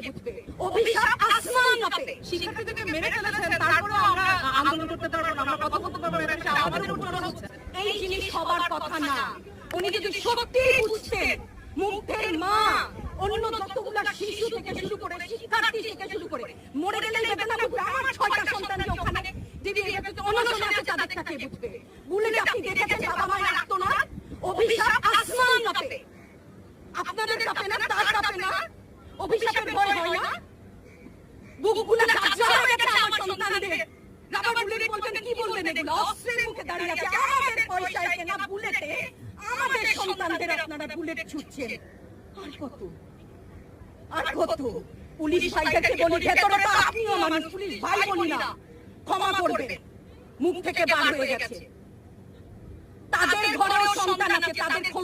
কে বুঝবে? অভিশাপ আসমান মাপে। শিক্ষার্থীদেরকে মেরে ফেলেছেন, তারপরেও আমরা আন্দোলন করতে পারবো না, আমরা কথা বলতে পারবো না, এটা আমাদের উপর জোর হচ্ছে। এই জিনিস হবার কথা না। উনি যদি সত্যি বুঝতেন মুগ্ধের মা অন্য যতগুলা শিশু থেকে শুরু করে শিক্ষার্থী থেকে শুরু করে মরে গেলে বেদনা বুঝবে। আমার 6টা সন্তান যে ওখানে দিদি অনশনে আছে তাদের কাছে বুঝবে। বুলেট আপনি দেখেছেন বাবা মায়ের রাখতো না? অভিশাপ আসমান মাপে। আপনাদের কাঁপে না, তার কাঁপে না? অভিশাপের ভয় হয় না? বুকগুলা কাঁচা হয়ে গেছে আমার সন্তানদের। রাবার বুলেট বলবেন, কি বলবেন এগুলো? অস্ত্রের মুখে দাঁড়িয়ে আছে আমাদের পয়সায় কেনা বুলেটে আমাদের সন্তানদের আপনারা বুলেট ছুটছেন। আর কত আর কত? পুলিশ ভাইদেরকে বলি ভেতরে তো আপনিও মানুষ, পুলিশ ভাই বলি না, ক্ষমা করবে, মুখ থেকে বার হয়ে গেছে। তাদের ঘরেও সন্তান আছে, তাদের